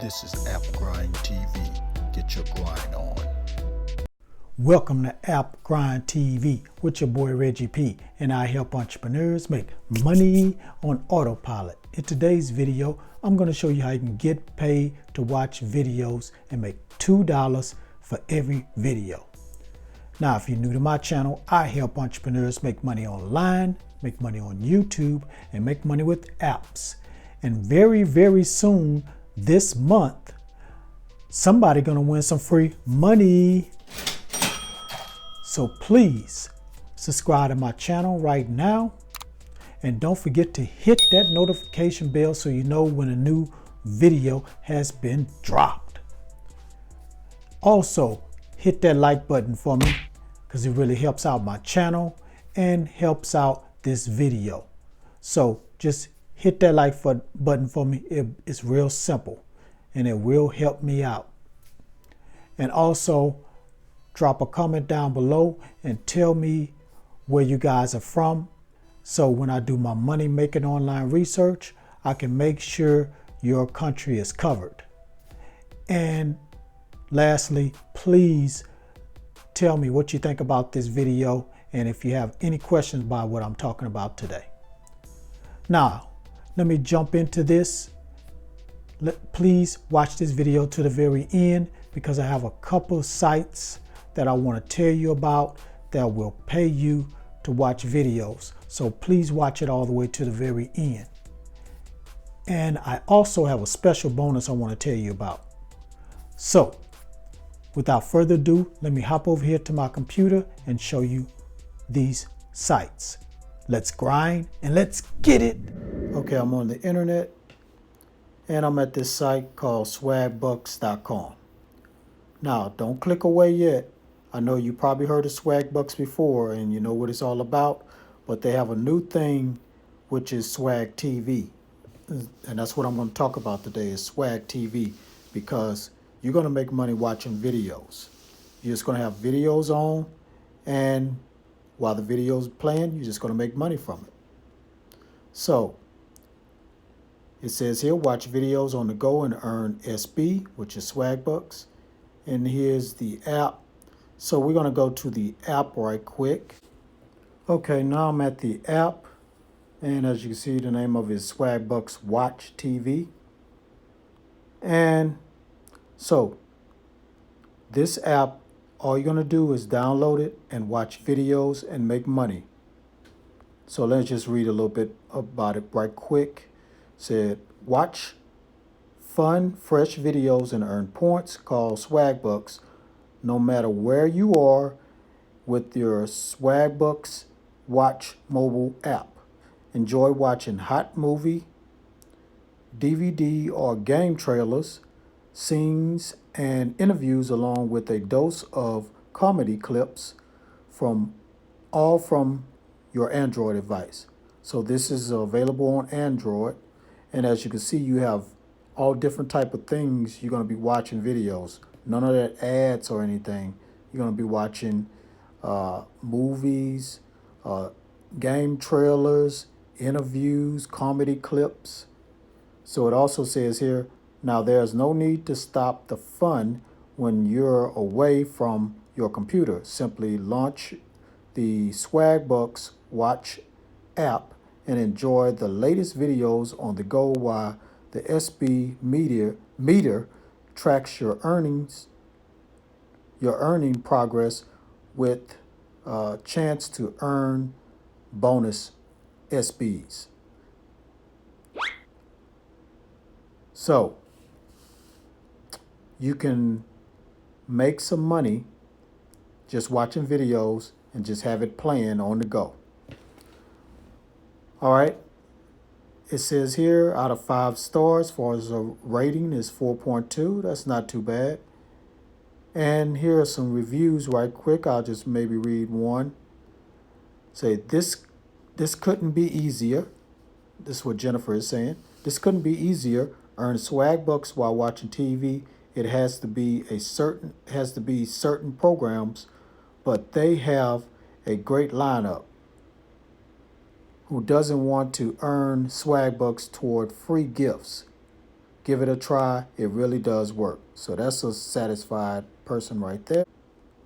This is App Grind TV. Get your grind on. Welcome to App Grind TV with your boy Reggie P, and I help entrepreneurs make money on autopilot. In today's video, I'm going to show you how you can get paid to watch videos and make $2 for every video. Now, if you're new to my channel, I help entrepreneurs make money online, make money on YouTube, and make money with apps. And very, very soon this month, somebody gonna win some free money. So please subscribe to my channel right now. And don't forget to hit that notification bell so you know when a new video has been dropped. Also, hit that like button for me because it really helps out my channel and helps out this video. So just hit that like button for me. It's real simple and it will help me out. And also drop a comment down below and tell me where you guys are from. So when I do my money making online research, I can make sure your country is covered. And lastly, please tell me what you think about this video and if you have any questions about what I'm talking about today. Now, let me jump into this. Please watch this video to the very end because I have a couple sites that I want to tell you about that will pay you to watch videos. So please watch it all the way to the very end. And I also have a special bonus I want to tell you about. So without further ado, let me hop over here to my computer and show you these sites. Let's grind and let's get it. Okay, I'm on the internet and I'm at this site called swagbucks.com. Now, don't click away yet. I know you probably heard of Swagbucks before and you know what it's all about, but they have a new thing which is Swag TV. And that's what I'm going to talk about today is Swag TV, because you're going to make money watching videos. You're just going to have videos on, and while the video's playing, you're just going to make money from it. So it says here, watch videos on the go and earn SB, which is Swagbucks. And here's the app. So we're going to go to the app right quick. Okay, now I'm at the app. And as you can see, the name of it is Swagbucks Watch TV. And so this app, all you're going to do is download it and watch videos and make money. So let's just read a little bit about it right quick. It said, watch fun, fresh videos and earn points called Swagbucks no matter where you are with your Swagbucks Watch mobile app. Enjoy watching hot movie, DVD or game trailers, scenes, and interviews along with a dose of comedy clips from your Android device. So this is available on Android. And as you can see, you have all different type of things you're going to be watching videos. None of that ads or anything. You're going to be watching movies, game trailers, interviews, comedy clips. So it also says here, now there's no need to stop the fun when you're away from your computer. Simply launch the Swagbucks Watch app and enjoy the latest videos on the go while the SB meter tracks your earning progress with a chance to earn bonus SBs. So you can make some money just watching videos and just have it playing on the go. All right. It says here, out of 5 stars, as far as a rating is 4.2. That's not too bad. And here are some reviews right quick. I'll just maybe read one. Say, this couldn't be easier. This is what Jennifer is saying. This couldn't be easier. Earn Swagbucks while watching TV. It has to be certain programs, but they have a great lineup. Who doesn't want to earn Swagbucks toward free gifts? give it a try. It really does work. So that's a satisfied person right there.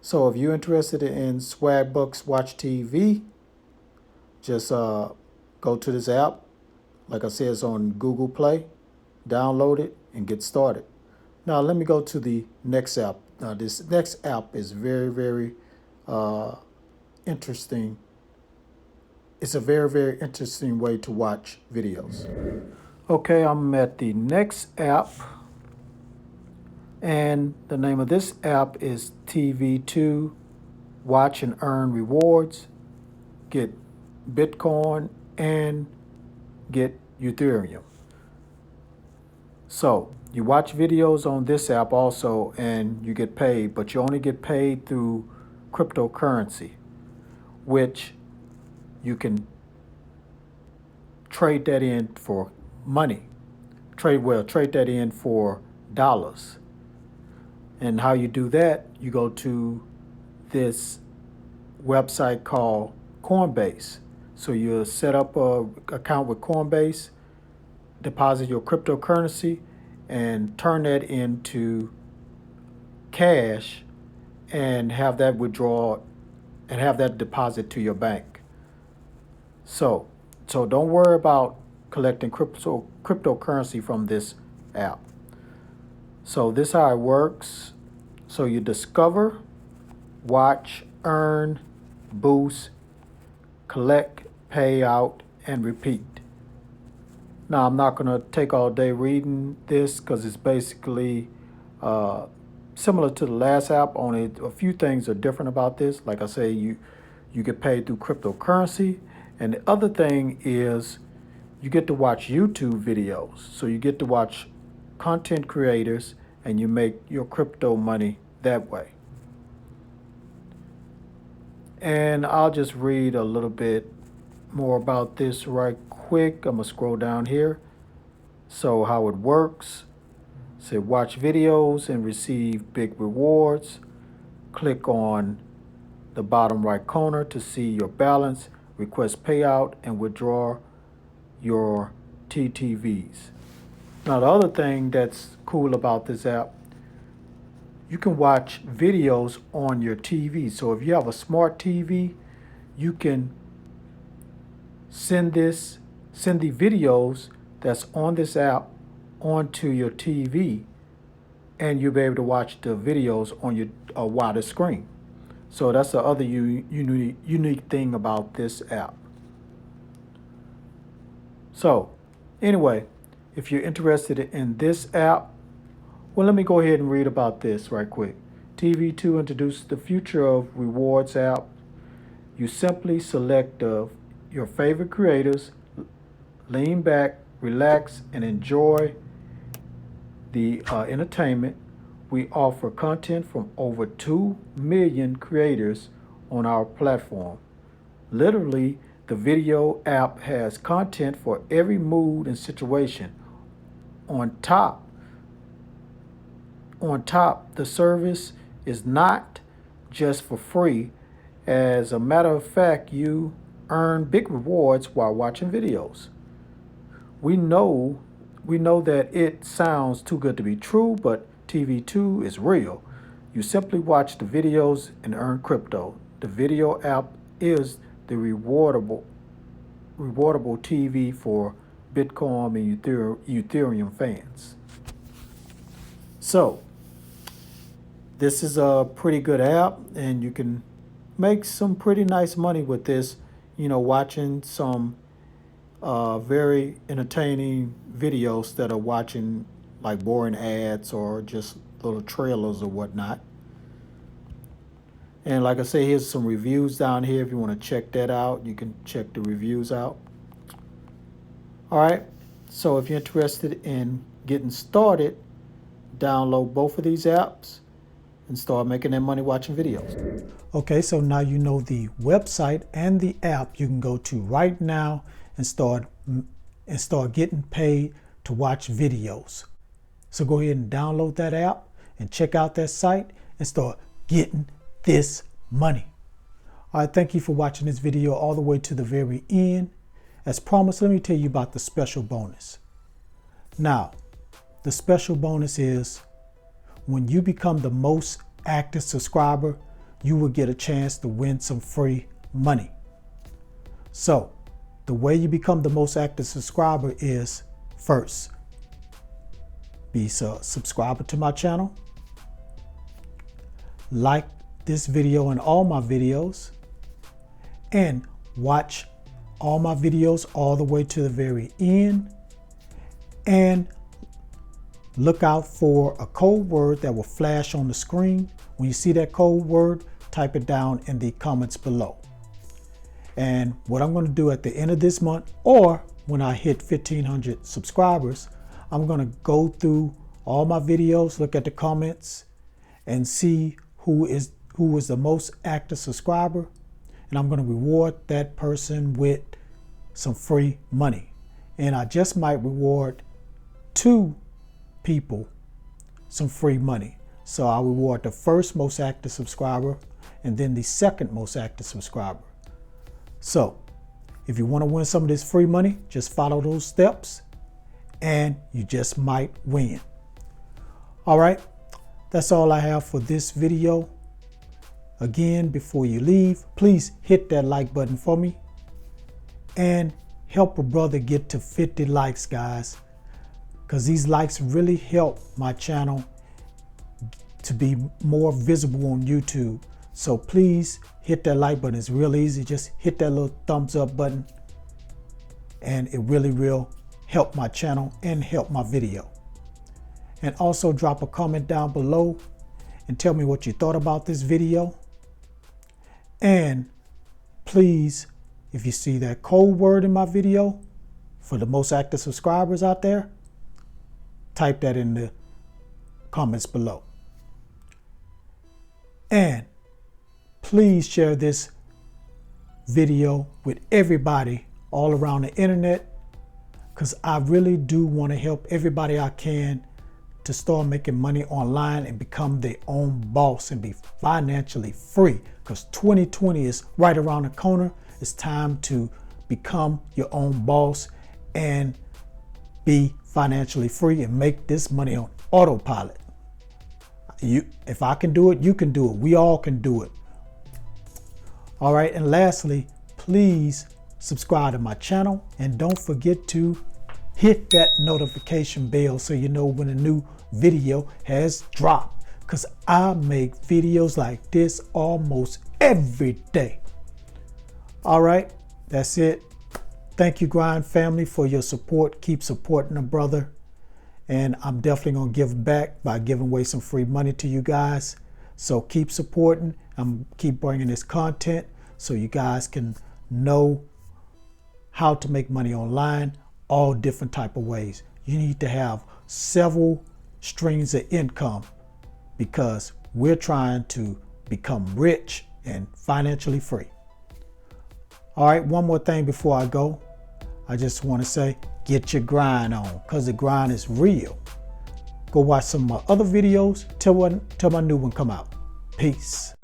So if you're interested in Swag Bucks Watch TV, just go to this app. Like I said, it's on Google Play. Download it and get started. Now let me go to the next app. Now this next app is very, very interesting. It's a very, very interesting way to watch videos. Okay, I'm at the next app. And the name of this app is TV2. Watch and earn rewards. Get Bitcoin and get Ethereum. So you watch videos on this app also and you get paid, but you only get paid through cryptocurrency, which you can trade that in for money. Trade that in for dollars. And how you do that, you go to this website called Coinbase. So you set up an account with Coinbase, deposit your cryptocurrency, and turn that into cash and have that withdraw and have that deposit to your bank. So don't worry about collecting cryptocurrency from this app. So this is how it works. So you discover, watch, earn, boost, collect, pay out, and repeat. Now I'm not going to take all day reading this because it's basically similar to the last app, only a few things are different about this. Like I say, you get paid through cryptocurrency. And the other thing is you get to watch YouTube videos. So you get to watch content creators and you make your crypto money that way. And I'll just read a little bit more about this right quick. I'm gonna scroll down here. So how it works. Say watch videos and receive big rewards. Click on the bottom right corner to see your balance, request payout, and withdraw your TTVs. Now the other thing that's cool about this app, you can watch videos on your TV. So if you have a smart TV, you can send the videos that's on this app onto your TV, and you'll be able to watch the videos on your wider screen. So that's the other unique thing about this app. So anyway, if you're interested in this app, well, let me go ahead and read about this right quick. TV2 introduces the future of rewards app. You simply select your favorite creators, lean back, relax, and enjoy the entertainment. We offer content from over 2 million creators on our platform. Literally, the video app has content for every mood and situation. On top, the service is not just for free. As a matter of fact, you earn big rewards while watching videos. We know that it sounds too good to be true, but TV2 is real. You simply watch the videos and earn crypto. The video app is the rewardable TV for Bitcoin and Ethereum fans. So this is a pretty good app, and you can make some pretty nice money with this, watching some very entertaining videos instead of watching like boring ads or just little trailers or whatnot. And like I say, here's some reviews down here. If you want to check that out, you can check the reviews out. All right, so if you're interested in getting started, download both of these apps and start making that money watching videos. Okay, so now you know the website and the app you can go to right now and start getting paid to watch videos. So go ahead and download that app and check out that site and start getting this money. All right, thank you for watching this video all the way to the very end. As promised, let me tell you about the special bonus. Now, the special bonus is when you become the most active subscriber, you will get a chance to win some free money. So the way you become the most active subscriber is, first, be a subscriber to my channel, like this video and all my videos, and watch all my videos all the way to the very end, and look out for a code word that will flash on the screen. When you see that code word, type it down in the comments below. And what I'm going to do at the end of this month, or when I hit 1,500 subscribers, I'm going to go through all my videos, look at the comments, and see who was the most active subscriber, and I'm going to reward that person with some free money. And I just might reward 2 people some free money. So I'll reward the first most active subscriber and then the second most active subscriber. So if you want to win some of this free money, just follow those steps and you just might win. All right, that's all I have for this video. Again, before you leave, please hit that like button for me and help a brother get to 50 likes, guys, because these likes really help my channel to be more visible on YouTube. So please hit that like button. It's real easy. Just hit that little thumbs up button and it really will help my channel and help my video. And also drop a comment down below and tell me what you thought about this video. And please, if you see that code word in my video for the most active subscribers out there, type that in the comments below. And please share this video with everybody all around the internet, because I really do want to help everybody I can to start making money online and become their own boss and be financially free, because 2020 is right around the corner. It's time to become your own boss and be financially free and make this money on autopilot. If I can do it, you can do it. We all can do it. All right, and lastly, please subscribe to my channel and don't forget to hit that notification bell so you know when a new video has dropped, because I make videos like this almost every day. All right, that's it. Thank you, Grind family, for your support. Keep supporting a brother. And I'm definitely going to give back by giving away some free money to you guys. So keep supporting. I'm keep bringing this content so you guys can know how to make money online, all different type of ways. You need to have several streams of income because we're trying to become rich and financially free. All right, one more thing before I go. I just want to say, get your grind on, because the grind is real. Go watch some of my other videos till my new one come out. Peace.